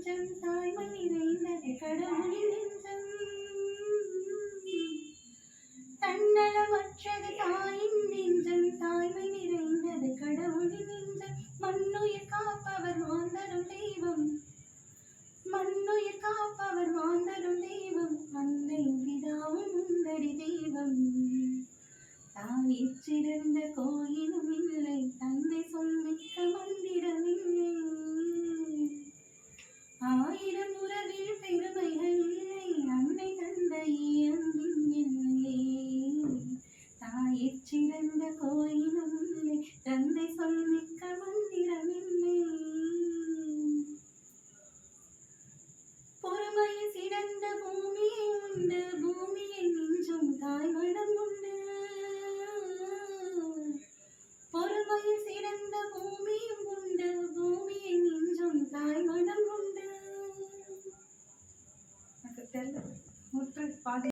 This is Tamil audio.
நெஞ்சம் தாய்மை நிறைந்தது கடவுளின் நெஞ்சம். தன்னலமற்றது தாயின் நெஞ்சம் தாய்மை நிறைந்தது கடவுளின் நெஞ்சம். மண்ணுயிர் காப்பவர் மாந்தரும் தெய்வம், மண்ணுயிர் காப்பவர் மாந்தரும் தெய்வம். அன்னை பிதாவும் உந்தடி தெய்வம். தாயிற் சிறந்த கோயிலும் இல்லை, தந்தை சொல்மிக்க மந்திரம் இல்லை. ஆயிரம் உறவில் பெருமைகள் இல்லை, அன்னை தந்தை அன்பின் இல்லை. தாயிற் சிறந்த கோயிலும் இல்லை, தந்தை சொல்மிக்க மந்திரம் இல்லை. பொறுமையில் சிறந்த பூமியை உண்டு, பூமியை மிஞ்சும் தாய்மடம் உண்டு. பொறுமையில் சிறந்த பூமியும் உண்டு, பூமியை மிஞ்சும் தாய்மடம் உண்டு.